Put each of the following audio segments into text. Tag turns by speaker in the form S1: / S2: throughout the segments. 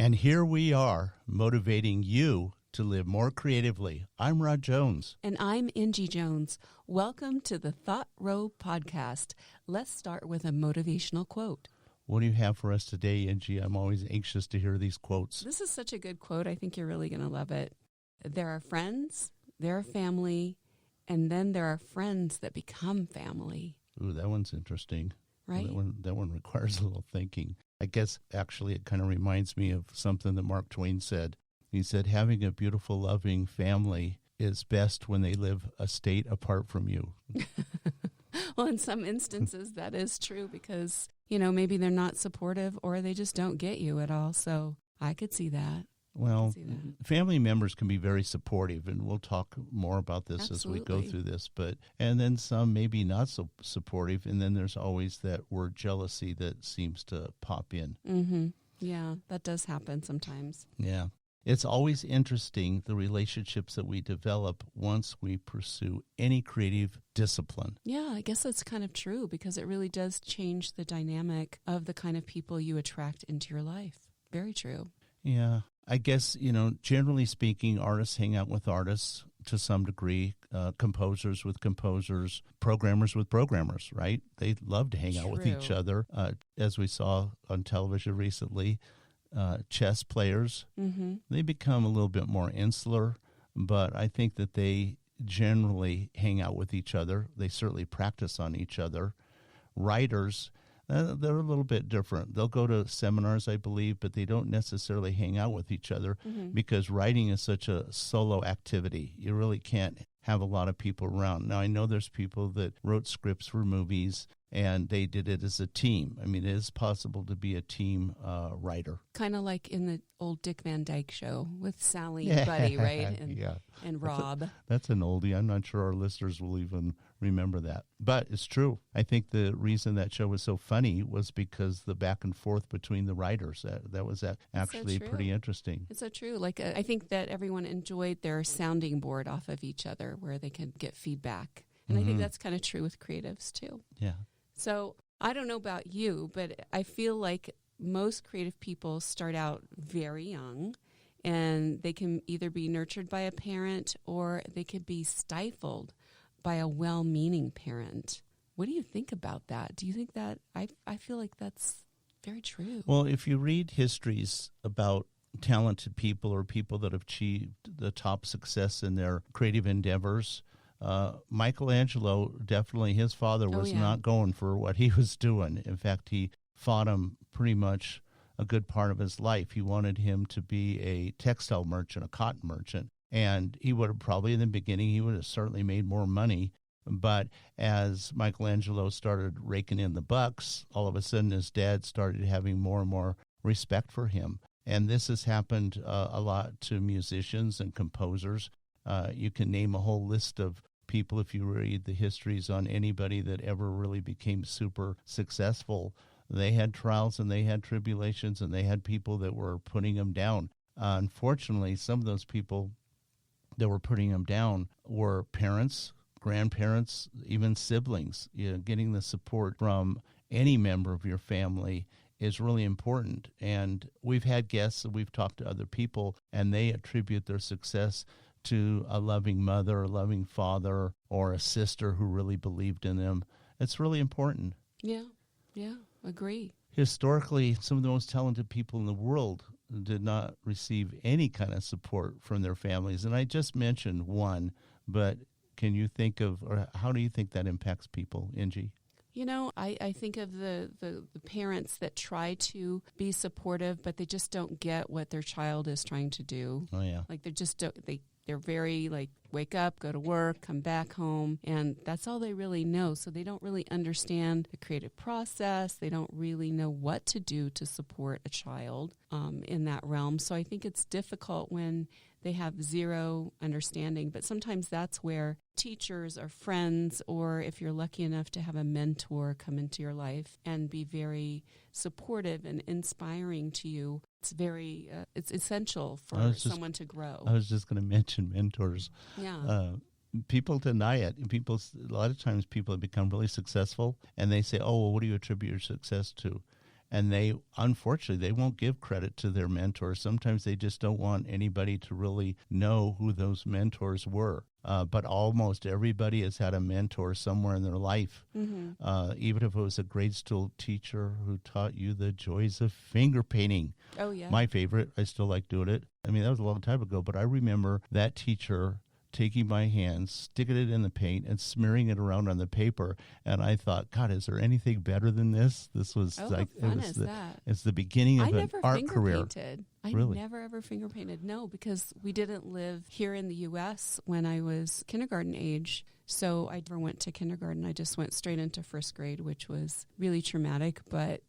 S1: And here we are, motivating you to live more creatively. I'm Rod Jones.
S2: And I'm Angie Jones. Welcome to the Thought Row podcast. Let's start with a motivational quote.
S1: What do you have for us today, Angie? I'm always anxious to hear these quotes.
S2: This is such a good quote. I think you're really going to love it. There are friends, there are family, and then there are friends that become family.
S1: Ooh, that one's interesting.
S2: Right?
S1: That one requires a little thinking. I guess actually it kind of reminds me of something that Mark Twain said. He said, having a beautiful, loving family is best when they live a state apart from you.
S2: Well, in some instances, that is true because, maybe they're not supportive or they just don't get you at all. So I could see that.
S1: Well, family members can be very supportive, and we'll talk more about this
S2: Absolutely.
S1: as we go through this. And then some maybe not so supportive, and then there's always that word jealousy that seems to pop in.
S2: Mm-hmm. Yeah, that does happen sometimes.
S1: Yeah. It's always interesting, the relationships that we develop once we pursue any creative discipline.
S2: Yeah, I guess that's kind of true because it really does change the dynamic of the kind of people you attract into your life. Very true.
S1: Yeah. I guess, generally speaking, artists hang out with artists to some degree, composers with composers, programmers with programmers, right? They love to hang out with each other. As we saw on television recently, chess players, they become a little bit more insular, but I think that they generally hang out with each other. They certainly practice on each other. Writers, they're a little bit different. They'll go to seminars, I believe, but they don't necessarily hang out with each other because writing is such a solo activity. You really can't have a lot of people around. Now, I know there's people that wrote scripts for movies and they did it as a team. I mean, it is possible to be a team writer. Kind
S2: of like in the old Dick Van Dyke Show with Sally and Buddy, right? And Rob.
S1: That's an oldie. I'm not sure our listeners will even remember that. But it's true. I think the reason that show was so funny was because the back and forth between the writers. That was actually pretty interesting.
S2: It's so true. I think that everyone enjoyed their sounding board off of each other where they could get feedback. And I think that's kind of true with creatives too.
S1: Yeah.
S2: So I don't know about you, but I feel like most creative people start out very young and they can either be nurtured by a parent or they could be stifled by a well-meaning parent. What do you think about that? Do you think that I feel like that's very true?
S1: Well, if you read histories about talented people or people that have achieved the top success in their creative endeavors, Michelangelo, definitely his father was not going for what he was doing. In fact, he fought him pretty much a good part of his life. He wanted him to be a textile merchant, a cotton merchant. And he would have probably in the beginning, he would have certainly made more money. But as Michelangelo started raking in the bucks, all of a sudden his dad started having more and more respect for him. And this has happened a lot to musicians and composers. You can name a whole list of people if you read the histories on anybody that ever really became super successful. They had trials and they had tribulations and they had people that were putting them down. Unfortunately, some of those people that were putting them down were parents, grandparents, even siblings. Getting the support from any member of your family is really important. And we've had guests and we've talked to other people and they attribute their success to a loving mother, a loving father, or a sister who really believed in them. It's really important.
S2: Yeah, agree.
S1: Historically, some of the most talented people in the world did not receive any kind of support from their families. And I just mentioned one, but can you think of, or how do you think that impacts people, Angie?
S2: I think of the parents that try to be supportive, but they just don't get what their child is trying to do.
S1: Oh, yeah.
S2: Like they're very wake up, go to work, come back home, and that's all they really know. So they don't really understand the creative process. They don't really know what to do to support a child in that realm. So I think it's difficult when they have zero understanding. But sometimes that's where teachers or friends, or if you're lucky enough to have a mentor come into your life and be very supportive and inspiring to you, it's essential for someone to grow.
S1: I was just going to mention mentors.
S2: Yeah.
S1: People deny it. A lot of times people have become really successful and they say, oh, well, what do you attribute your success to? And they, unfortunately, they won't give credit to their mentors. Sometimes they just don't want anybody to really know who those mentors were. But almost everybody has had a mentor somewhere in their life, even if it was a grade school teacher who taught you the joys of finger painting.
S2: Oh, yeah.
S1: My favorite. I still like doing it. I mean, that was a long time ago, but I remember that teacher taking my hands, sticking it in the paint, and smearing it around on the paper. And I thought, God, is there anything better than this? This was like it's the beginning of an art career.
S2: Painted. I never ever finger painted. No, because we didn't live here in the U.S. when I was kindergarten age. So I never went to kindergarten. I just went straight into first grade, which was really traumatic. But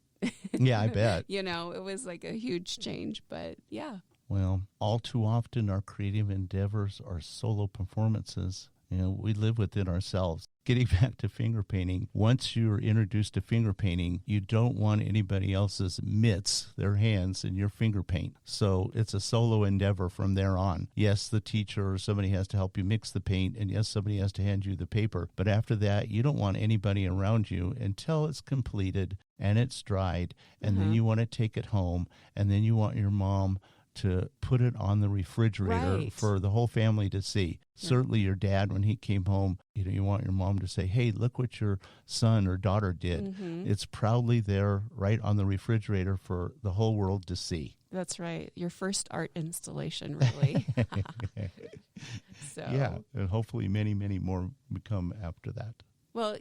S1: yeah, I bet.
S2: It was like a huge change. But yeah.
S1: Well, all too often our creative endeavors are solo performances. We live within ourselves. Getting back to finger painting, once you're introduced to finger painting, you don't want anybody else's mitts, their hands, in your finger paint. So it's a solo endeavor from there on. Yes, the teacher or somebody has to help you mix the paint, and yes, somebody has to hand you the paper. But after that, you don't want anybody around you until it's completed and it's dried, and then you want to take it home, and then you want your mom to put it on the refrigerator for the whole family to see. Yeah. Certainly your dad, when he came home, you want your mom to say, hey, look what your son or daughter did. It's proudly there right on the refrigerator for the whole world to see.
S2: That's right. Your first art installation, really.
S1: Yeah, and hopefully many, many more become after that.
S2: Well,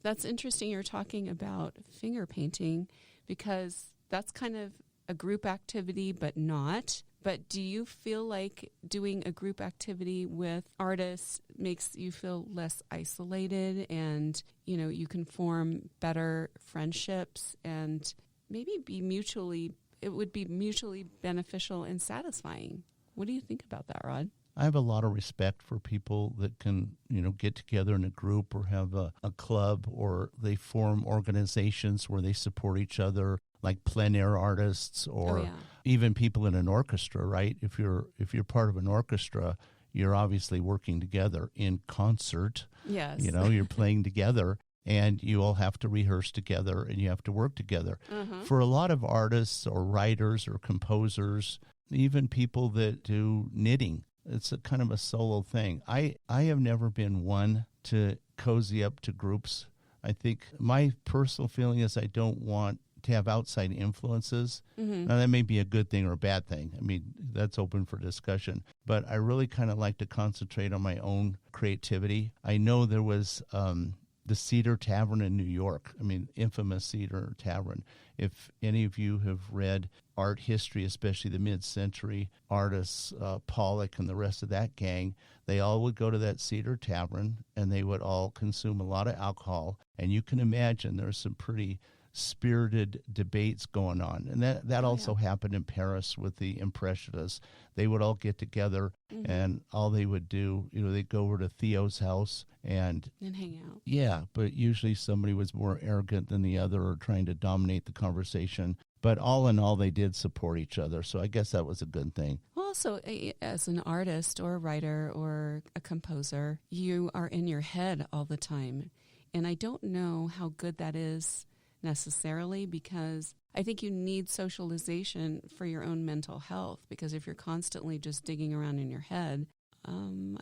S2: that's interesting you're talking about finger painting, because that's kind of a group activity, but not. But do you feel like doing a group activity with artists makes you feel less isolated, and, you can form better friendships and maybe it would be mutually beneficial and satisfying? What do you think about that, Rod?
S1: I have a lot of respect for people that can, get together in a group or have a club, or they form organizations where they support each other, like plein air artists, or even people in an orchestra, right? If you're part of an orchestra, you're obviously working together in concert.
S2: Yes.
S1: You're playing together, and you all have to rehearse together, and you have to work together. For a lot of artists or writers or composers, even people that do knitting, it's a kind of a solo thing. I have never been one to cozy up to groups. I think my personal feeling is I don't want to have outside influences. Now, that may be a good thing or a bad thing. I mean, that's open for discussion. But I really kind of like to concentrate on my own creativity. I know there was the Cedar Tavern in New York. I mean, infamous Cedar Tavern. If any of you have read art history, especially the mid-century artists, Pollock and the rest of that gang, they all would go to that Cedar Tavern, and they would all consume a lot of alcohol. And you can imagine there's some pretty spirited debates going on. And that also happened in Paris with the Impressionists. They would all get together, and all they would do, they'd go over to Theo's house and
S2: hang out.
S1: Yeah, but usually somebody was more arrogant than the other or trying to dominate the conversation. But all in all, they did support each other. So I guess that was a good thing.
S2: Well, also, as an artist or a writer or a composer, you are in your head all the time. And I don't know how good that is necessarily, because I think you need socialization for your own mental health, because if you're constantly just digging around in your head,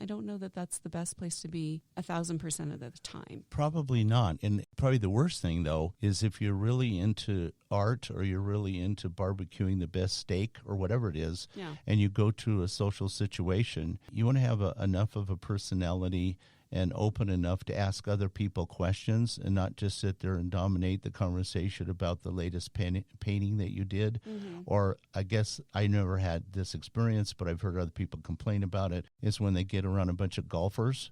S2: I don't know that that's the best place to be 1,000% of the time.
S1: Probably not. And probably the worst thing, though, is if you're really into art or you're really into barbecuing the best steak or whatever it is, and you go to a social situation, you want to have enough of a personality and open enough to ask other people questions and not just sit there and dominate the conversation about the latest painting that you did. Or I guess I never had this experience, but I've heard other people complain about it, is when they get around a bunch of golfers.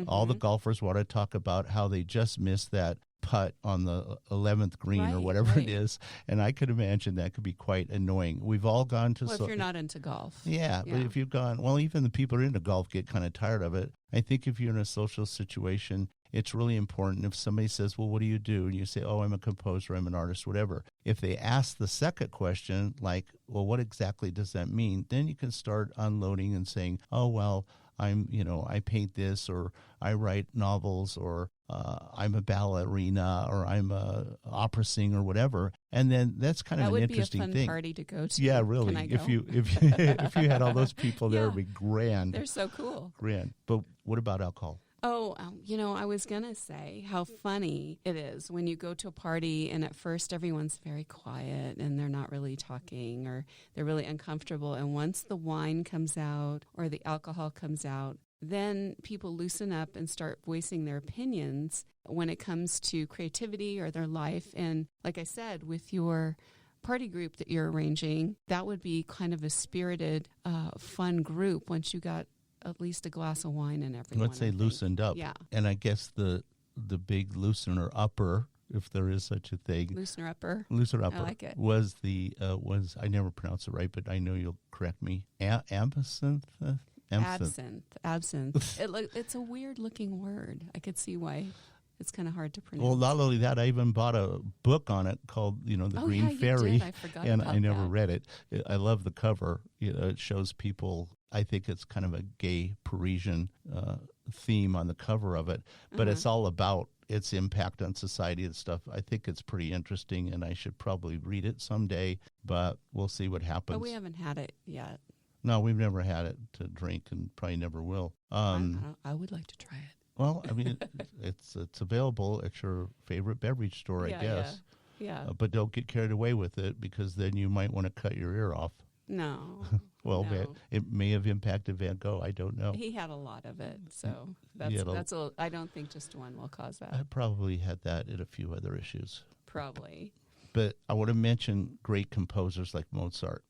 S1: All the golfers want to talk about how they just missed that putt on the 11th green or whatever it is. And I could imagine that could be quite annoying. We've all gone to...
S2: Well, if you're not into golf.
S1: Yeah, but if you've gone... Well, even the people who are into golf get kind of tired of it. I think if you're in a social situation, it's really important if somebody says, well, what do you do? And you say, oh, I'm a composer, I'm an artist, whatever. If they ask the second question, like, well, what exactly does that mean? Then you can start unloading and saying, oh, well, I paint this, or I write novels, or I'm a ballerina or I'm a opera singer or whatever. And then that's kind of an interesting
S2: thing. That would be a fun party to go to.
S1: Yeah, really.
S2: Can I go?
S1: If you had all those people there, it'd be grand.
S2: They're so cool.
S1: Grand. But what about alcohol?
S2: Oh, I was going to say how funny it is when you go to a party and at first everyone's very quiet and they're not really talking or they're really uncomfortable. And once the wine comes out or the alcohol comes out, then people loosen up and start voicing their opinions when it comes to creativity or their life. And like I said, with your party group that you're arranging, that would be kind of a spirited, fun group once you got at least a glass of wine in everyone.
S1: Let's say loosened up.
S2: Yeah.
S1: And I guess the big loosener upper, if there is such a thing.
S2: Loosener upper.
S1: Loosener upper.
S2: I like it.
S1: Was I never pronounce it right, but I know you'll correct me. Absinthe?
S2: Absinthe. It's a weird looking word. I could see why it's kind of hard to pronounce.
S1: Well, not only that, I even bought a book on it called, The Green Fairy.
S2: You did. I forgot
S1: and
S2: about
S1: I never
S2: that.
S1: read it. I love the cover. It shows people. I think it's kind of a gay Parisian theme on the cover of it, but it's all about its impact on society and stuff. I think it's pretty interesting, and I should probably read it someday, but we'll see what happens.
S2: But we haven't had it yet.
S1: No, we've never had it to drink and probably never will.
S2: I would like to try it.
S1: Well, I mean, it's available at your favorite beverage store, I guess.
S2: Yeah.
S1: But don't get carried away with it because then you might want to cut your ear off.
S2: No.
S1: Well,
S2: no.
S1: It may have impacted Van Gogh. I don't know.
S2: He had a lot of it, so I don't think just one will cause that.
S1: I probably had that in a few other issues.
S2: Probably.
S1: But I want to mention great composers like Mozart.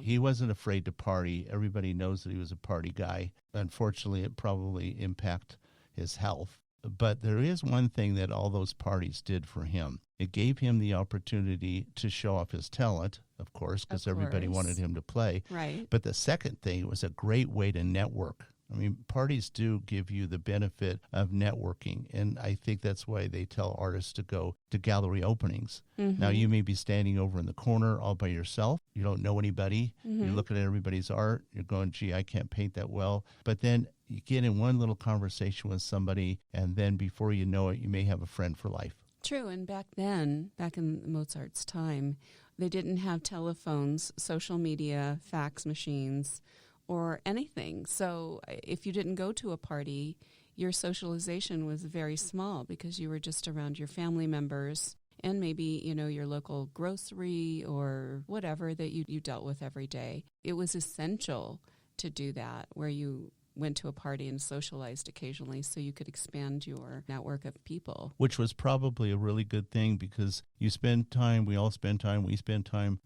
S1: He wasn't afraid to party. Everybody knows that he was a party guy. Unfortunately, it probably impacted his health. But there is one thing that all those parties did for him. It gave him the opportunity to show off his talent, of course, because everybody wanted him to play.
S2: Right.
S1: But the second thing, it was a great way to network. I mean, parties do give you the benefit of networking, and I think that's why they tell artists to go to gallery openings. Mm-hmm. Now, you may be standing over in the corner all by yourself. You don't know anybody. Mm-hmm. You're looking at everybody's art. You're going, gee, I can't paint that well. But then you get in one little conversation with somebody, and then before you know it, you may have a friend for life.
S2: True, and back in Mozart's time, they didn't have telephones, social media, fax machines, or anything. So if you didn't go to a party, your socialization was very small because you were just around your family members and maybe, your local grocery or whatever that you dealt with every day. It was essential to do that, where you went to a party and socialized occasionally so you could expand your network of people. Which
S1: was probably a really good thing because we spend time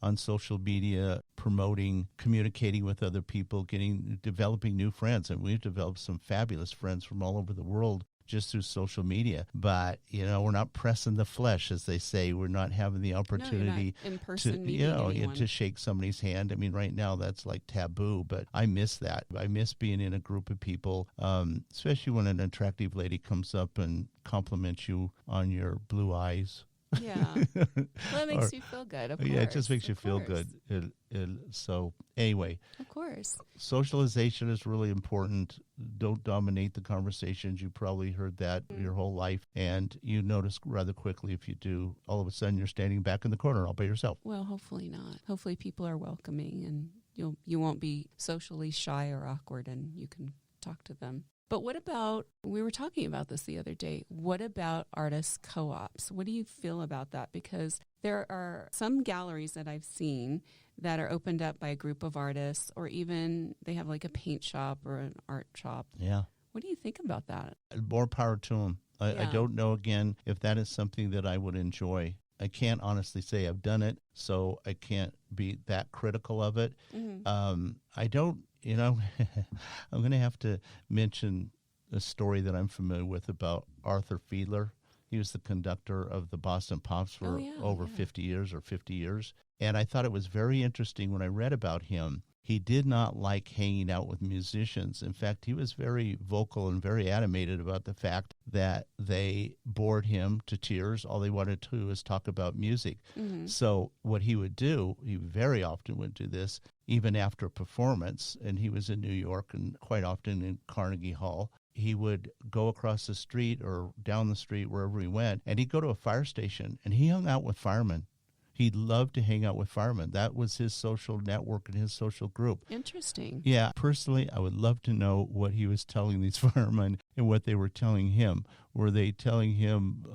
S1: on social media, promoting, communicating with other people, developing new friends. And we've developed some fabulous friends from all over the world just through social media. But, we're not pressing the flesh, as they say. We're not having the opportunity to shake somebody's hand. I mean, right now that's like taboo, but I miss that. I miss being in a group of people, especially when an attractive lady comes up and compliments you on your blue eyes.
S2: Yeah. Well, it makes you feel good, of course.
S1: Yeah, it just makes you feel good. So anyway.
S2: Of course.
S1: Socialization is really important. Don't dominate the conversations. You probably heard that your whole life. And you notice rather quickly if you do, all of a sudden you're standing back in the corner all by yourself.
S2: Well, hopefully not. Hopefully people are welcoming and you won't be socially shy or awkward and you can talk to them. But what about, we were talking about this the other day, what about artist co-ops? What do you feel about that? Because there are some galleries that I've seen that are opened up by a group of artists, or even they have like a paint shop or an art shop.
S1: Yeah.
S2: What do you think about that?
S1: More power to them. I don't know, again, if that is something that I would enjoy. I can't honestly say I've done it, so I can't be that critical of it. Mm-hmm. I don't. I'm going to have to mention a story that I'm familiar with about Arthur Fiedler. He was the conductor of the Boston Pops for over 50 years. And I thought it was very interesting when I read about him. He did not like hanging out with musicians. In fact, he was very vocal and very animated about the fact that they bored him to tears. All they wanted to do was talk about music. Mm-hmm. So what he would do, he very often would do this, even after a performance, and he was in New York and quite often in Carnegie Hall. he would go across the street or down the street, wherever he went, and he'd go to a fire station, and he hung out with firemen. He loved to hang out with firemen. That was his social network and his social group.
S2: Interesting.
S1: Yeah, personally, I would love to know what he was telling these firemen and what they were telling him. Were they telling him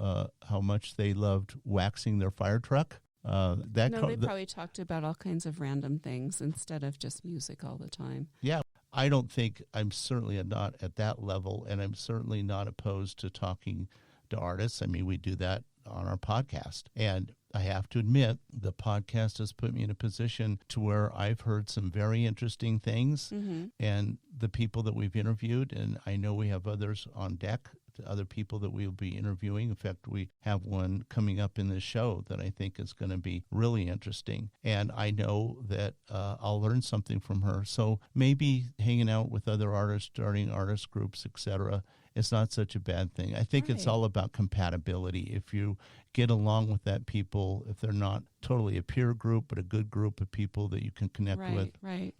S1: how much they loved waxing their fire truck?
S2: They probably talked about all kinds of random things instead of just music all the time.
S1: Yeah, I'm certainly not at that level, and I'm certainly not opposed to talking to artists. I mean, we do that on our podcast. And I have to admit, the podcast has put me in a position to where I've heard some very interesting things, and the people that we've interviewed, and I know we have others on deck, other people that we'll be interviewing. In fact, we have one coming up in this show that I think is going to be really interesting. And I know that I'll learn something from her. So maybe hanging out with other artists, starting artist groups, etc., it's not such a bad thing. I think It's all about compatibility. If you get along with that people, if they're not totally a peer group, but a good group of people that you can connect with,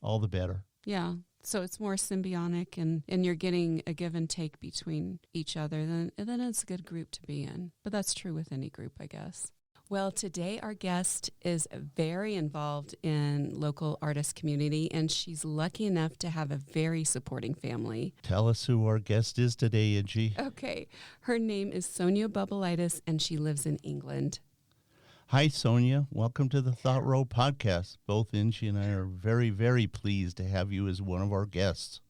S1: all the better.
S2: Yeah. So it's more symbiotic, and you're getting a give and take between each other, then it's a good group to be in. But that's true with any group, I guess. Well, today our guest is very involved in local artist community, and she's lucky enough to have a very supporting family.
S1: Tell us who our guest is today, Angie.
S2: Okay. Her name is Sonia Bublaitis, and she lives in England.
S1: Hi, Sonia. Welcome to the Thought Row podcast. Both Angie and I are very, very pleased to have you as one of our guests.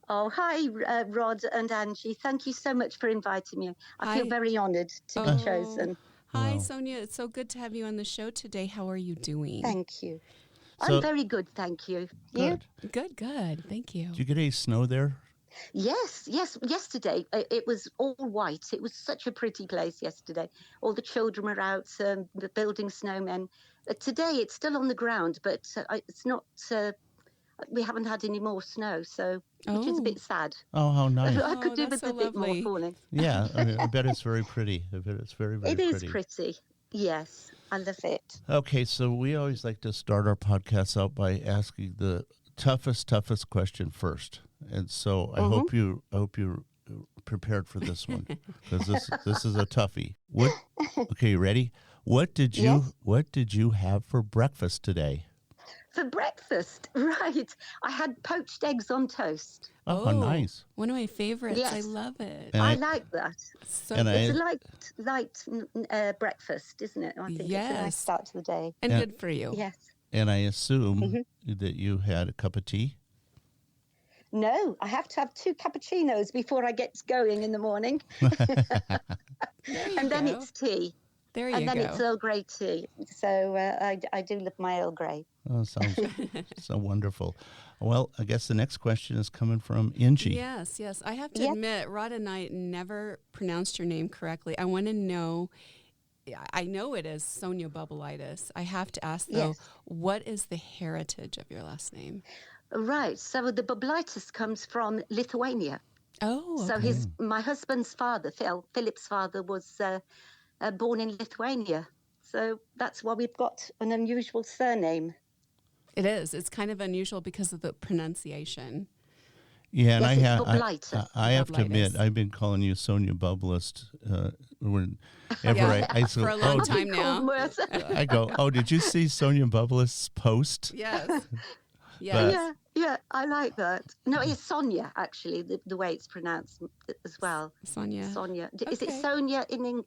S3: Oh, hi, Rod and Angie. Thank you so much for inviting me. I feel very honored to be chosen.
S2: Hi, Sonia. It's so good to have you on the show today. How are you doing?
S3: Thank you. I'm very good, thank you.
S1: Good.
S2: Good. Thank you.
S1: Did you get any snow there?
S3: Yes. Yesterday, it was all white. It was such a pretty place yesterday. All the children were out building snowmen. Today, it's still on the ground, but it's not... we haven't had any more snow, which is a bit sad.
S1: Oh, how nice.
S3: I could do with a bit more falling.
S1: Yeah, I bet it's very pretty. I bet it's very, very pretty.
S3: It is pretty. Yes, I love it.
S1: Okay, so we always like to start our podcast out by asking the toughest question first. And so I hope you're prepared for this one, because this is a toughie. Okay, you ready? What did you have for breakfast today?
S3: For breakfast, right. I had poached eggs on toast.
S1: Oh, how nice.
S2: One of my favorites.
S3: Yes.
S2: I love it.
S3: I like that.
S2: So
S3: it's a light breakfast, isn't it? I think it's a nice start to the day.
S2: And good for you.
S3: Yes.
S1: And I assume that you had a cup of tea?
S3: No, I have to have 2 cappuccinos before I get going in the morning. And then it's tea.
S2: There you go.
S3: And then it's Earl Grey tea. So I do love my Earl Grey.
S1: Oh, sounds so wonderful. Well, I guess the next question is coming from Angie.
S2: Yes. I have to admit, Rod and I never pronounced your name correctly. I want to know, I know it is Sonia Bublaitis. I have to ask, though, what is the heritage of your last name?
S3: Right. So the Bublaitis comes from Lithuania.
S2: Oh,
S3: okay. So my husband's father, Philip's father, was born in Lithuania. So that's why we've got an unusual surname.
S2: It is. It's kind of unusual because of the pronunciation.
S1: Yeah, and
S3: yes,
S1: I have to admit, I've been calling you Sonia Bublaitis whenever I
S2: for a long time now.
S1: I go, oh, did you see Sonia Bublaitis' post?
S2: Yes.
S3: Yeah, I like that. No, it's Sonia, actually, the way it's pronounced as well.
S2: Sonia.
S3: Okay. Is it Sonia in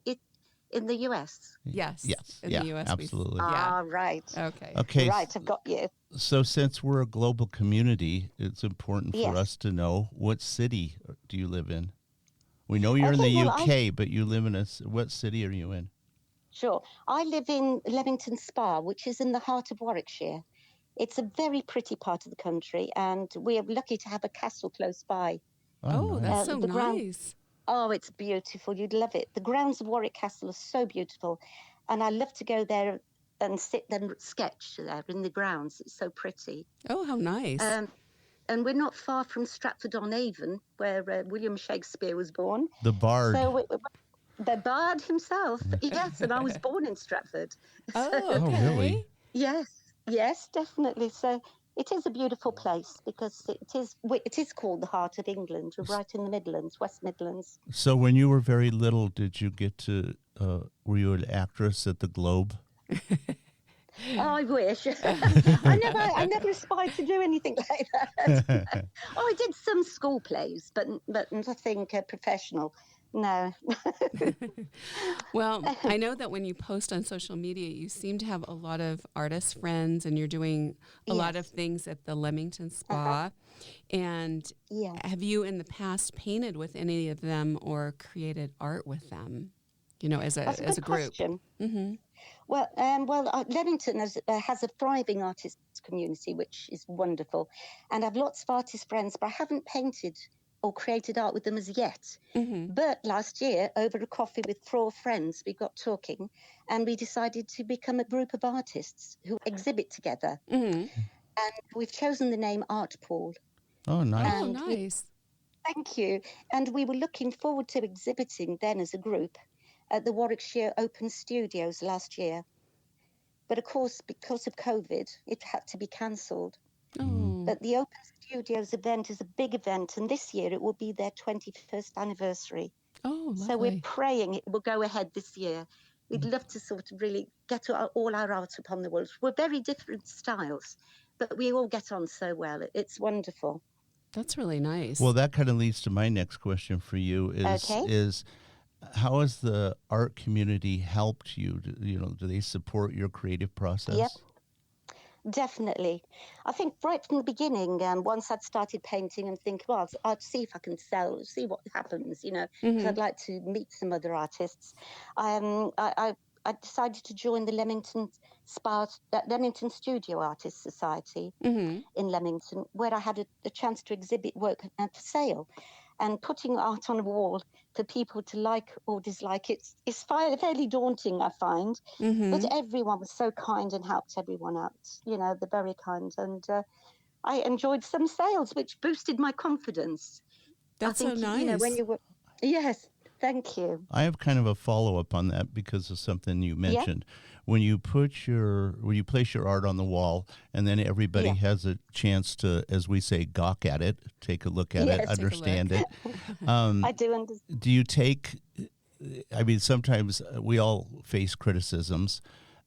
S3: the US?
S2: Yes. In the US.
S1: Absolutely.
S3: Right.
S2: Okay.
S3: Right, I've got you.
S1: So since we're a global community, it's important for us to know, what city do you live in? We know you're in the UK, but you live in what city are you in?
S3: Sure. I live in Leamington Spa, which is in the heart of Warwickshire. It's a very pretty part of the country, and we are lucky to have a castle close by.
S2: Oh, that's so nice.
S3: Oh, it's beautiful. You'd love it. The grounds of Warwick Castle are so beautiful, and I love to go there and sit there and sketch there in the grounds. It's so pretty.
S2: Oh, how nice.
S3: And we're not far from Stratford-on-Avon, where William Shakespeare was born.
S1: The Bard.
S3: So the Bard himself, yes, and I was born in Stratford.
S2: Oh, okay.
S1: Oh, really?
S3: Yes, definitely. So It is a beautiful place because it is called the heart of England. We're right in the Midlands, West Midlands.
S1: So when you were very little, did you get to, were you an actress at the Globe?
S3: Oh, I wish. I never aspired to do anything like that. I did some school plays, but nothing professional. No.
S2: Well, I know that when you post on social media, you seem to have a lot of artist friends, and you're doing a lot of things at the Leamington Spa. And have you in the past painted with any of them or created art with them? As a group.
S3: Mm-hmm. Well, Leamington has a thriving artists community, which is wonderful, and I've lots of artist friends, but I haven't painted or created art with them as yet. Mm-hmm. But last year, over a coffee with 4 friends, we got talking and we decided to become a group of artists who exhibit together. Mm-hmm. And we've chosen the name Art Pool.
S1: Oh, nice.
S2: Oh, nice.
S3: Thank you. And we were looking forward to exhibiting then as a group at the Warwickshire Open Studios last year. But of course, because of COVID, it had to be cancelled. Oh. But the Open Studios event is a big event, and this year it will be their 21st anniversary.
S2: Oh, lovely.
S3: So we're praying it will go ahead this year. We'd love to sort of really get all our art upon the walls. We're very different styles, but we all get on so well. It's wonderful.
S2: That's really nice.
S1: Well, that kind of leads to my next question for you is how has the art community helped you? Do they support your creative process?
S3: Yep. Definitely. I think right from the beginning, once I'd started painting and think, well, I'd see if I can see what happens, because I'd like to meet some other artists. I decided to join the Leamington Studio Artists Society in Leamington, where I had a chance to exhibit work for sale. And putting art on a wall for people to like or dislike it's fairly daunting, I find. Mm-hmm. But everyone was so kind and helped everyone out. They're very kind. And I enjoyed some sales, which boosted my confidence.
S2: That's so nice.
S3: When you were... Yes, thank you.
S1: I have kind of a follow-up on that because of something you mentioned. Yeah. When you place your art on the wall, and then everybody has a chance to, as we say, gawk at it, take a look at it, understand it.
S3: I do understand.
S1: Do you take? I mean, sometimes we all face criticisms.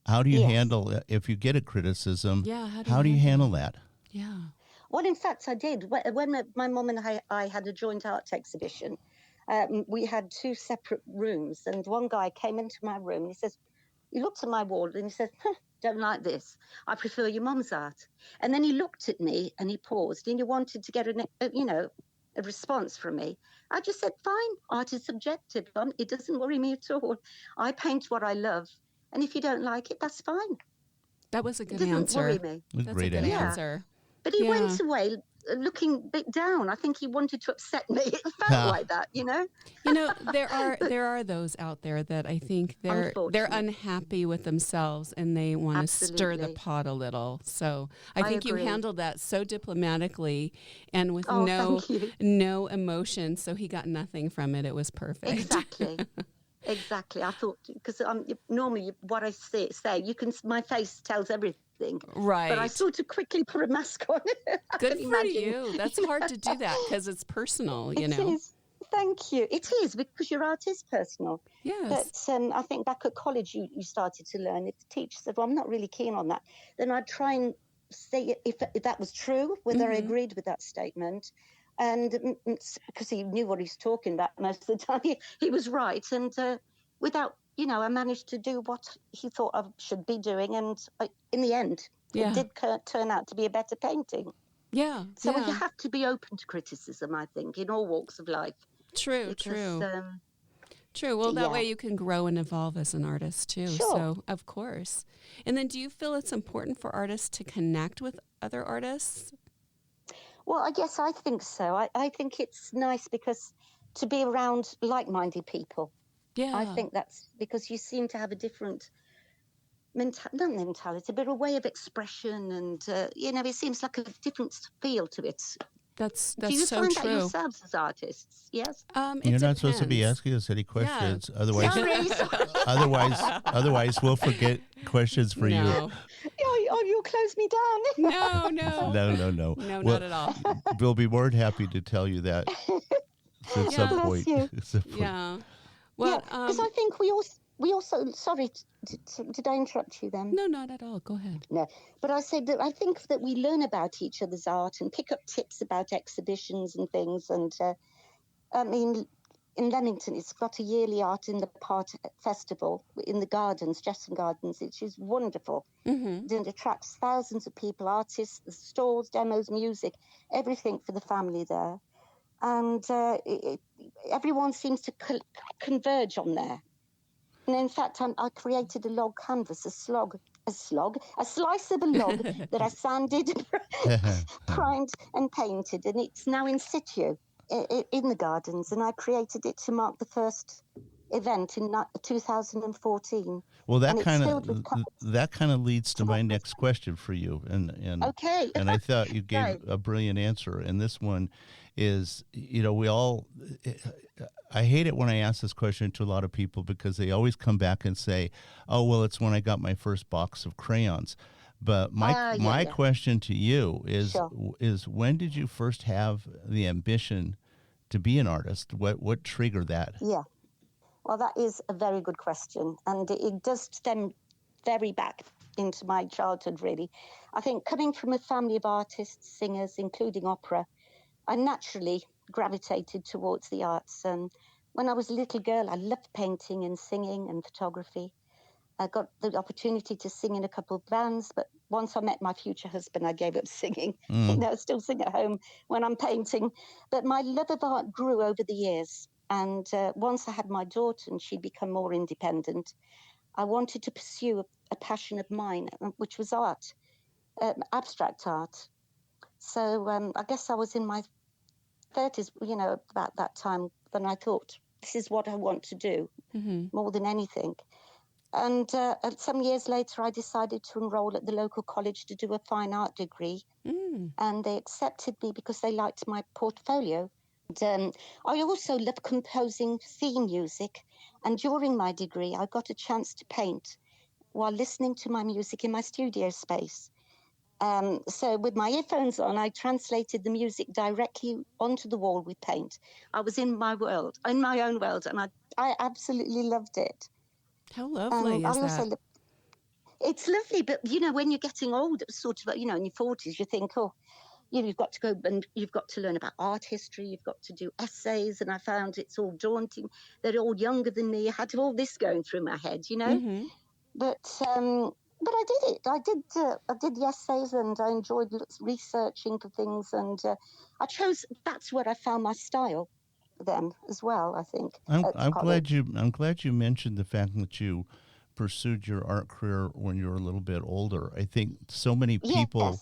S1: How do you handle if you get a criticism?
S2: Yeah.
S1: How do you handle that?
S2: Yeah.
S3: Well, in fact, I did. When my mum and I had a joint art exhibition, we had 2 separate rooms, and one guy came into my room and he looked at my wall and he said, don't like this. I prefer your mum's art. And then he looked at me and he paused and he wanted to get a response from me. I just said, fine, art is subjective. It doesn't worry me at all. I paint what I love. And if you don't like it, that's fine.
S2: That was a good
S3: answer. It
S2: doesn't
S3: worry me.
S2: That's a good answer.
S3: But he went away looking a bit down. I think he wanted to upset me. It felt like that,
S2: there are those out there that I think they're unhappy with themselves and they want to stir the pot a little. So I think
S3: agree.
S2: you handled that so diplomatically and with no emotion. So he got nothing from it. It was perfect.
S3: Exactly. I thought, because normally what I say, my face tells everything.
S2: Right.
S3: But I sort of quickly put a mask on.
S2: Good for you. That's hard to do that because it's personal,
S3: It is. Thank you. It is, because your art is personal.
S2: Yes.
S3: But I think back at college you started to learn. If the teacher said, well, I'm not really keen on that, then I'd try and say if that was true, whether I agreed with that statement. And because he knew what he was talking about most of the time, he was right. And without, I managed to do what he thought I should be doing. And in the end, it did turn out to be a better painting.
S2: Yeah.
S3: So you have to be open to criticism, I think, in all walks of life.
S2: True. Well, that way you can grow and evolve as an artist, too.
S3: Sure.
S2: So, of course. And then do you feel it's important for artists to connect with other artists?
S3: Well, I guess I think so. I think it's nice because to be around like-minded people.
S2: Yeah.
S3: I think that's because you seem to have a different not mentality, but a way of expression. And, it seems like a different feel to it.
S2: That's so true.
S3: Do you find that yourselves as artists? Yes.
S1: You're not supposed to be asking us any questions, otherwise we'll forget questions for you.
S3: you'll close me down.
S2: No.
S1: No.
S2: No,
S1: Well,
S2: not at all.
S1: we'll be more than happy to tell you that at some
S3: Bless
S1: point.
S3: you.
S1: At some point.
S2: Yeah. Well,
S3: because I think we also sorry, did I interrupt you then?
S2: no, not at all. Go ahead.
S3: No, but I said that I think that we learn about each other's art and pick up tips about exhibitions and things. And I mean, in Leamington, it's got a yearly art in the part festival in the gardens, Jesson Gardens, which is wonderful.
S2: Mm-hmm.
S3: It attracts thousands of people, artists, the stalls, demos, music, everything for the family there. And everyone seems to converge on there. And in fact, I created a log canvas, a slice of a log that I sanded, primed and painted. And it's now in situ in the gardens. And I created it to mark the first event in 2014.
S1: Well, that kind of leads to my next question for you. And
S3: okay.
S1: And I thought you gave a brilliant answer. And this one is, I hate it when I ask this question to a lot of people because they always come back and say, oh, well, it's when I got my first box of crayons. But my question to you is, is when did you first have the ambition to be an artist? What triggered that?
S3: Yeah. Well, that is a very good question. And it does stem very back into my childhood, really. I think coming from a family of artists, singers, including opera, I naturally gravitated towards the arts. And when I was a little girl, I loved painting and singing and photography. I got the opportunity to sing in a couple of bands, but once I met my future husband, I gave up singing. I still sing at home when I'm painting. But my love of art grew over the years. And once I had my daughter and she'd become more independent, I wanted to pursue a passion of mine, which was art, abstract art. So I guess I was in my 30s, about that time, when I thought, this is what I want to do more than anything. And some years later, I decided to enroll at the local college to do a fine art degree. And they accepted me because they liked my portfolio. And I also love composing theme music. And during my degree, I got a chance to paint while listening to my music in my studio space. So with my earphones on, I translated the music directly onto the wall with paint. I was in my world, in my own world, and I absolutely loved it.
S2: How lovely is that?
S3: It's lovely, but, when you're getting older, sort of, in your 40s, you think, you've got to go and you've got to learn about art history, you've got to do essays, and I found it's all daunting. They're all younger than me. I had all this going through my head, But I did it. I did the essays, and I enjoyed researching for things, and that's where I found my style then as well, I think.
S1: I'm glad you mentioned the fact that you pursued your art career when you were a little bit older. I think so many people,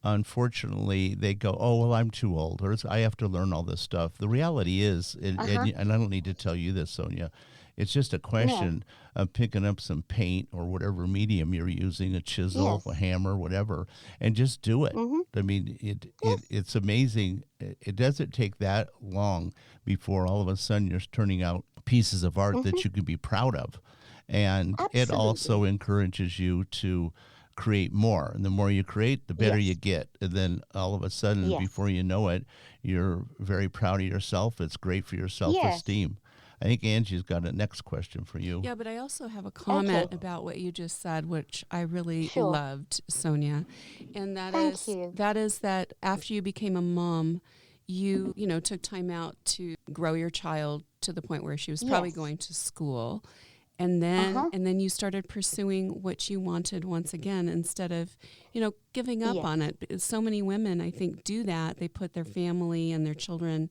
S1: unfortunately, they go, oh, well, I'm too old, or I have to learn all this stuff. The reality is, and I don't need to tell you this, Sonia, it's just a question of picking up some paint or whatever medium you're using, a chisel, a hammer, whatever, and just do it. I mean, it's amazing. It doesn't take that long before all of a sudden you're turning out pieces of art that you can be proud of. And it also encourages you to create more. And the more you create, the better you get. And then all of a sudden, before you know it, you're very proud of yourself. It's great for your self-esteem. I think Angie's got a next question for you.
S2: Yeah, but I also have a comment about what you just said, which I really loved, Sonia. And that is that after you became a mom, you took time out to grow your child to the point where she was probably going to school. And then you started pursuing what you wanted once again, instead of, giving up on it. So many women, I think, do that. They put their family and their children,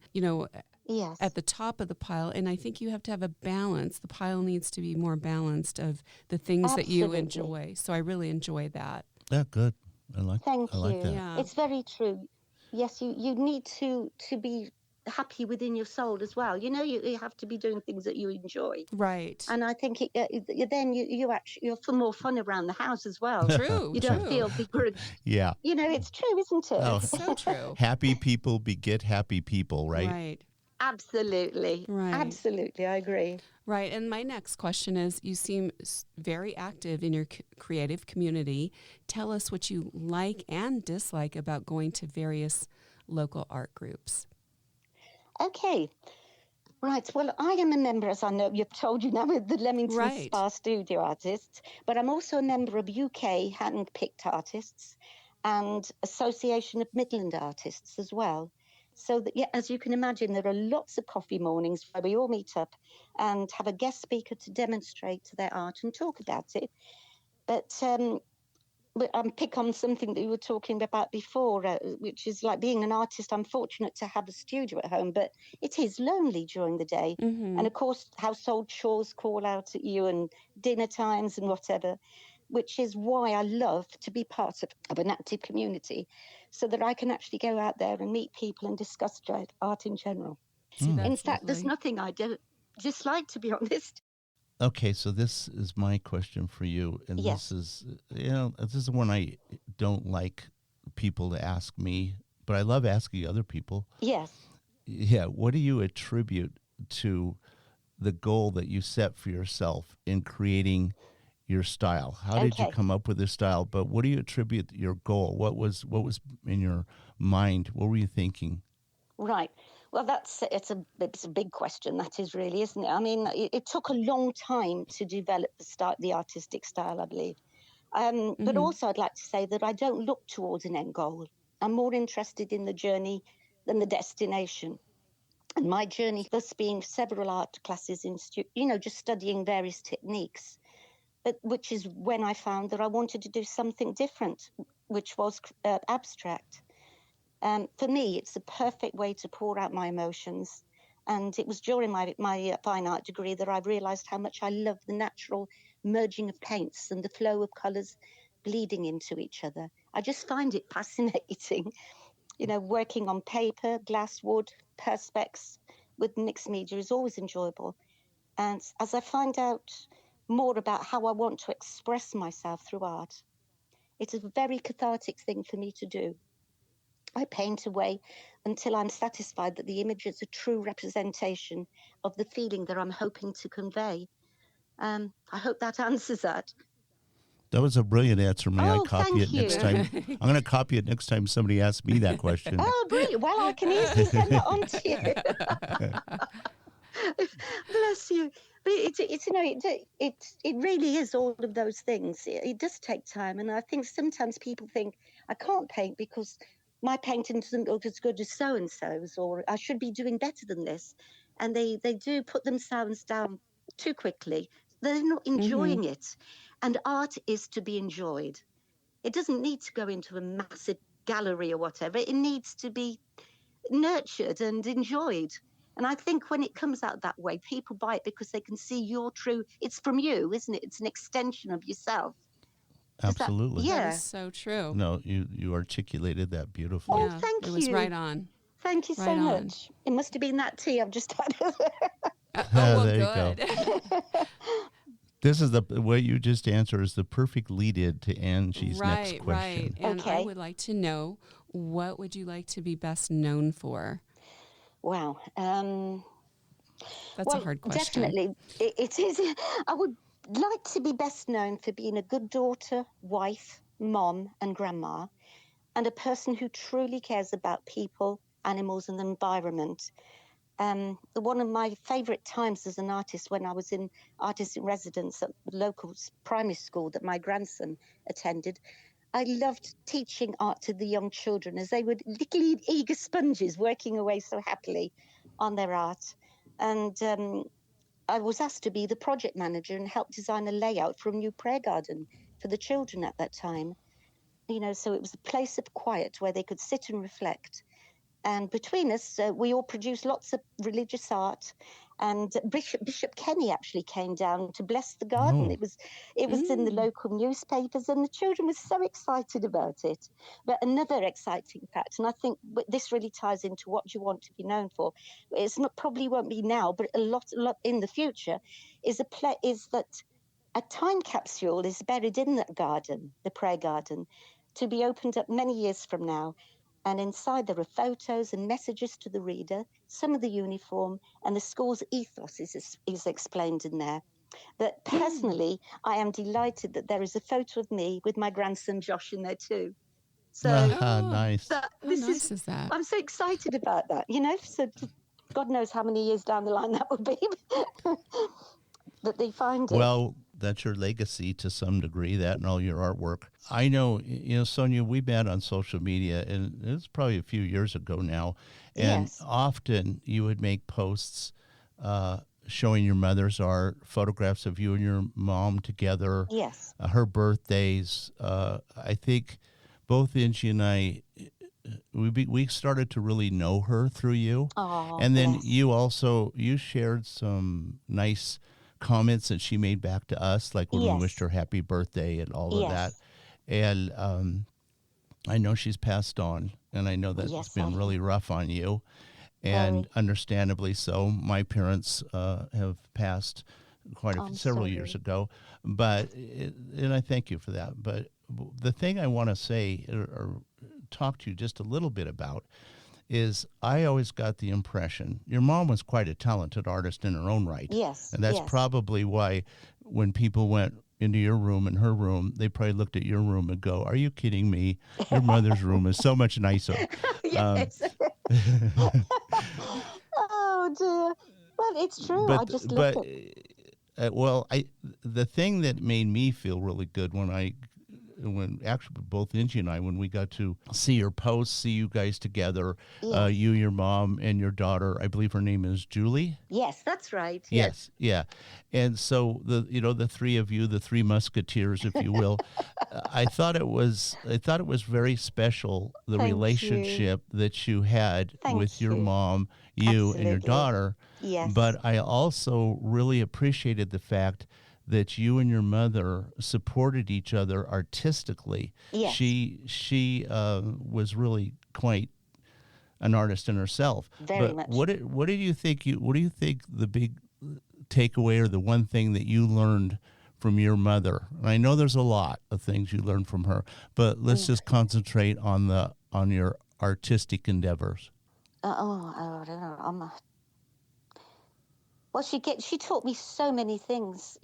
S2: at the top of the pile. And I think you have to have a balance. The pile needs to be more balanced of the things that you enjoy. So I really enjoy that.
S1: Yeah, good. I like
S3: that.
S2: Yeah.
S3: It's very true. Yes, you need to be happy within your soul as well. You have to be doing things that you enjoy.
S2: Right.
S3: And I think then you're for more fun around the house as well.
S2: True.
S3: You don't feel begrudged.
S1: Yeah.
S3: It's true, isn't it?
S2: Oh, it's so true.
S1: Happy people beget happy people, right?
S2: Right.
S3: Absolutely.
S2: Right.
S3: Absolutely. I agree.
S2: Right. And my next question is, you seem very active in your creative community. Tell us what you like and dislike about going to various local art groups.
S3: Okay. Right. Well, I am a member, as I know you've told you now, with the Leamington
S2: Right.
S3: Spa Studio Artists, but I'm also a member of UK Hand-Picked Artists and Association of Midland Artists as well. So that, yeah, as you can imagine, there are lots of coffee mornings where we all meet up and have a guest speaker to demonstrate their art and talk about it. But pick on something that you were talking about before, which is like being an artist. I'm fortunate to have a studio at home, but it is lonely during the day.
S2: Mm-hmm.
S3: And of course, household chores call out at you and dinner times and whatever, which is why I love to be part of an active community so that I can actually go out there and meet people and discuss art in general.
S2: See, that's
S3: In fact, there's
S2: lovely.
S3: nothing I don't dislike, to be honest.
S1: Okay, so this is my question for you, and
S3: Yes.
S1: this is one I don't like people to ask me, but I love asking other people.
S3: Yes.
S1: Yeah, what do you attribute to the goal that you set for yourself in creating your style? How did you
S3: Okay.
S1: come up with this style? But what do you attribute your goal? What was in your mind? What were you thinking?
S3: Right. Well, it's a big question. That is really, isn't it? I mean, it took a long time to develop the artistic style, I believe. But also, I'd like to say that I don't look towards an end goal. I'm more interested in the journey than the destination. And my journey has been several art classes just studying various techniques. But which is when I found that I wanted to do something different, which was abstract. For me, it's a perfect way to pour out my emotions. And it was during my fine art degree that I realized how much I love the natural merging of paints and the flow of colors bleeding into each other. I just find it fascinating, working on paper, glass, wood, perspex with mixed media is always enjoyable. And as I find out more about how I want to express myself through art, it's a very cathartic thing for me to do. I paint away until I'm satisfied that the image is a true representation of the feeling that I'm hoping to convey. I hope that answers that.
S1: That was a brilliant answer. May I
S3: Oh,
S1: copy
S3: thank
S1: it next
S3: you.
S1: time? I'm going to copy it next time somebody asks me that question.
S3: Oh, brilliant. Well, I can easily send that on to you. Bless you. But it really is all of those things. It does take time. And I think sometimes people think, I can't paint because my painting doesn't look as good as so-and-so's, or I should be doing better than this. And they do put themselves down too quickly. They're not enjoying it. And art is to be enjoyed. It doesn't need to go into a massive gallery or whatever. It needs to be nurtured and enjoyed. And I think when it comes out that way, people buy it because they can see your true, it's from you, isn't it? It's an extension of yourself.
S1: Absolutely.
S2: That is so true.
S1: No, you articulated that beautifully.
S3: Oh, thank you.
S2: It was right on.
S3: Thank you so much. It must have been that tea I've just had.
S1: There you go. This is the what you just answered is the perfect lead-in to Angie's next question.
S2: Right. And I would like to know, what would you like to be best known for?
S3: Wow.
S2: That's a hard question.
S3: Definitely. It is. I would like to be best known for being a good daughter, wife, mom, and grandma, and a person who truly cares about people, animals, and the environment. One of my favourite times as an artist when I was in artist in residence at the local primary school that my grandson attended, I loved teaching art to the young children as they were little eager sponges working away so happily on their art. And I was asked to be the project manager and help design a layout for a new prayer garden for the children at that time. So it was a place of quiet where they could sit and reflect. And between us, we all produced lots of religious art. And Bishop Kenny actually came down to bless the garden.
S1: Oh.
S3: It was in the local newspapers, and the children were so excited about it. But another exciting fact, and I think this really ties into what you want to be known for. It's not probably won't be now, but a lot in the future, is that a time capsule is buried in that garden, the prayer garden, to be opened up many years from now. And inside there are photos and messages to the reader, some of the uniform, and the school's ethos is explained in there. But personally, I am delighted that there is a photo of me with my grandson Josh in there too. So
S1: Nice.
S2: How nice is that?
S3: I'm so excited about that, So God knows how many years down the line that will be that they find it.
S1: Well, that's your legacy to some degree, that and all your artwork. I know, Sonia, we met on social media, and it's probably a few years ago now, and
S3: Yes.
S1: often you would make posts showing your mother's art, photographs of you and your mom together,
S3: Yes.
S1: Her birthdays. I think both Angie and I, we started to really know her through you.
S3: Oh,
S1: and then
S3: bless.
S1: you shared some nice comments that she made back to us, like when we
S3: Yes.
S1: wished her happy birthday and all of
S3: Yes.
S1: that. And I know she's passed on, and I know that
S3: Yes,
S1: it's been
S3: I
S1: really rough on you, and
S3: Very.
S1: understandably so. My parents have passed several
S3: sorry.
S1: years ago, and I thank you for that. But the thing I want to say or talk to you just a little bit about is I always got the impression your mom was quite a talented artist in her own right.
S3: Yes.
S1: And that's
S3: yes.
S1: probably why when people went into your room and her room, they probably looked at your room and go, "Are you kidding me? Your mother's room is so much nicer."
S3: Yes. Oh dear. Well, it's true. I just love it.
S1: The thing that made me feel really good when actually both Angie and I, when we got to see your posts, see you guys together,
S3: Yes.
S1: you, your mom, and your daughter, I believe her name is Julie.
S3: Yes, that's right.
S1: Yes, yeah. And so the three of you, the three musketeers, if you will, I thought it was very special, the
S3: Thank
S1: relationship that you had
S3: Thank
S1: with your
S3: you.
S1: mom, you and your
S3: Absolutely.
S1: daughter.
S3: Yes.
S1: But I also really appreciated the fact that you and your mother supported each other artistically.
S3: Yes.
S1: She was really quite an artist in herself.
S3: Very
S1: but
S3: much.
S1: What do you think the big takeaway or the one thing that you learned from your mother? And I know there's a lot of things you learned from her, but let's just concentrate on your artistic endeavors.
S3: I don't know. Well, she taught me so many things.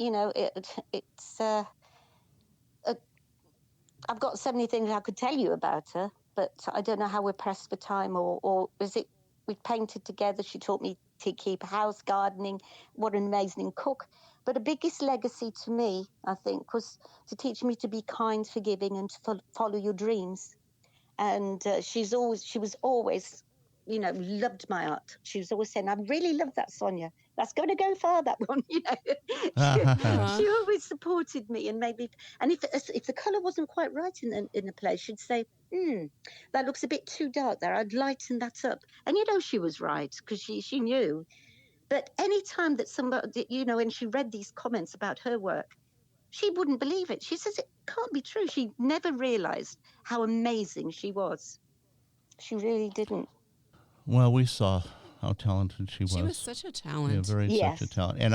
S3: I've got so many things I could tell you about her, but I don't know how we're pressed for time, or is it we painted together. She taught me to keep house, gardening, what an amazing cook. But the biggest legacy to me, I think, was to teach me to be kind, forgiving, and to follow your dreams. And she was always, loved my art. She was always saying, "I really love that, Sonia. That's going to go far, that one." She always supported me and made me. And if the colour wasn't quite right in the place, she'd say, "That looks a bit too dark there. I'd lighten that up." And she was right, because she knew. But any time that somebody, when she read these comments about her work, she wouldn't believe it. She says it can't be true. She never realised how amazing she was. She really didn't.
S1: Well, we saw how talented she was.
S2: She was such a talent.
S3: Yes.
S1: Such a talent. And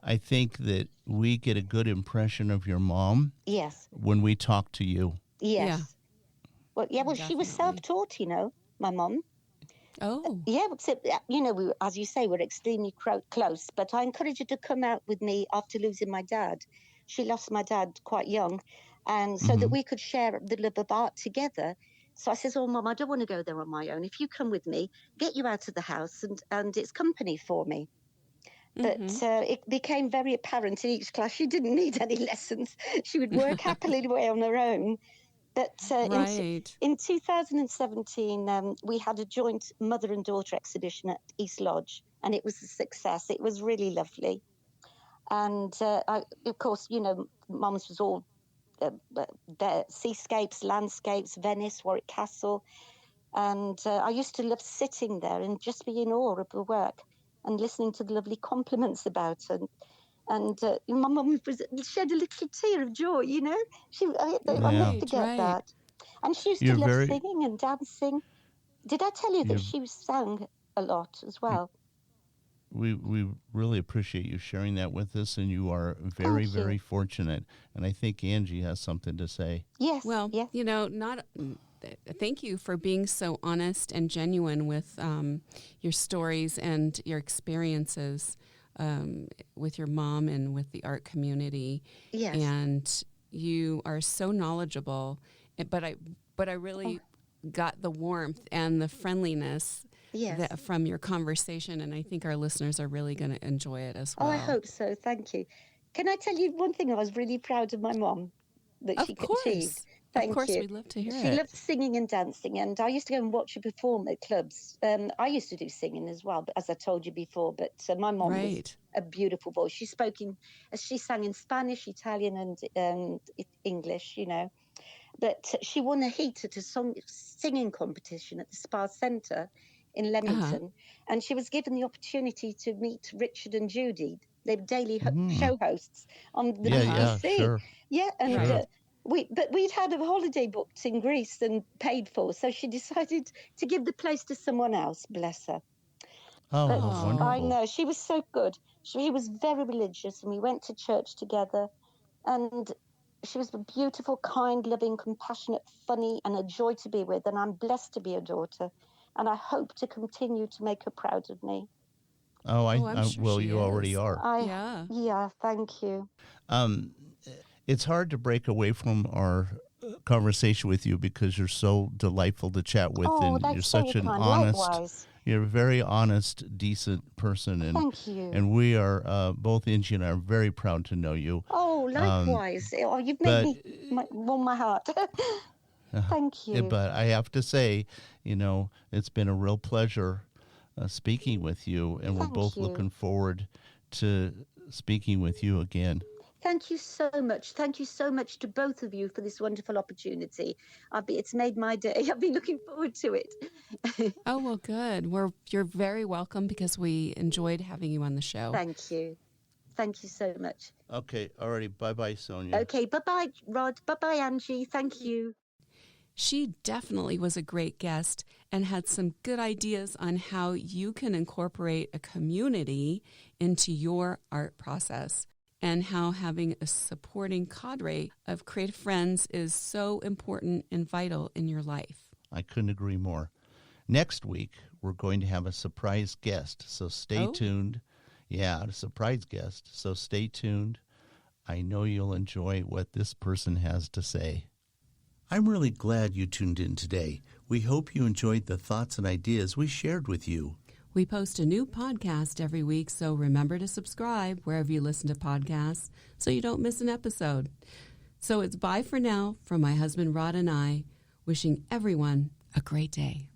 S1: I think that we get a good impression of your mom.
S3: Yes.
S1: When we talk to you.
S3: Yes.
S2: Yeah.
S3: Well,
S2: Definitely.
S3: she was self-taught, my mom.
S2: Oh.
S3: Yeah, except, as you say, we're extremely close. But I encouraged her to come out with me after losing my dad. She lost my dad quite young. And so that we could share the love of art together. So I says, "Oh, Mum, I don't want to go there on my own. If you come with me, get you out of the house, and it's company for me." But it became very apparent in each class she didn't need any lessons. She would work happily away on her own. But
S2: Right.
S3: in 2017, we had a joint mother and daughter exhibition at East Lodge, and it was a success. It was really lovely. And of course, Mum's was all the seascapes, landscapes, Venice, Warwick Castle. And I used to love sitting there and just be in awe of her work and listening to the lovely compliments about her. And my mum shed a little tear of joy, I'll never forget that. And she used to love singing and dancing. Did I tell you that she sang a lot as well?
S1: We really appreciate you sharing that with us, and you are very, very fortunate. And I think Angie has something to say.
S3: Yes.
S2: Well,
S3: yes.
S2: thank you for being so honest and genuine with your stories and your experiences with your mom and with the art community.
S3: Yes.
S2: And you are so knowledgeable, but I really got the warmth and the friendliness from your conversation, and I think our listeners are really going to enjoy it as well.
S3: Oh, I hope so. Thank you. Can I tell you one thing? I was really proud of my mom that she achieved.
S2: Of course, we'd love to hear it.
S3: She loved singing and dancing, and I used to go and watch her perform at clubs. I used to do singing as well, but as I told you before. But my mom was a beautiful voice. She sang in Spanish, Italian, and English, But she won a heat at a singing competition at the Spa Centre in Leamington, and she was given the opportunity to meet Richard and Judy. They're daily show hosts on the BBC.
S1: Sure.
S3: Yeah, and we'd had a holiday booked in Greece and paid for, so she decided to give the place to someone else. Bless her.
S1: Oh, wonderful.
S3: I know, she was so good. She was very religious, and we went to church together, and she was a beautiful, kind, loving, compassionate, funny, and a joy to be with, and I'm blessed to be a daughter, and I hope to continue to make her proud of me.
S1: I'm sure well, you already are.
S3: Yeah, thank you.
S1: It's hard to break away from our conversation with you because you're so delightful to chat with, and you're such an you're a very honest, decent person, and
S3: thank you.
S1: And we are both Angie and I are very proud to know you.
S3: Oh, likewise. You've made me warm my heart. Thank you.
S1: But I have to say, it's been a real pleasure speaking with you, and we're both looking forward to speaking with you again.
S3: Thank you so much. Thank you so much to both of you for this wonderful opportunity. It's made my day. I've been looking forward to it.
S2: Oh, well, good. You're very welcome because we enjoyed having you on the show.
S3: Thank you. Thank you so much.
S1: Okay. All right. Bye-bye, Sonia.
S3: Okay. Bye-bye, Rod. Bye-bye, Angie. Thank you.
S2: She definitely was a great guest and had some good ideas on how you can incorporate a community into your art process, and how having a supporting cadre of creative friends is so important and vital in your life.
S1: I couldn't agree more. Next week, we're going to have a surprise guest, so stay tuned. Yeah, a surprise guest, so stay tuned. I know you'll enjoy what this person has to say. I'm really glad you tuned in today. We hope you enjoyed the thoughts and ideas we shared with you.
S2: We post a new podcast every week, so remember to subscribe wherever you listen to podcasts so you don't miss an episode. So it's bye for now from my husband Rod and I, wishing everyone a great day.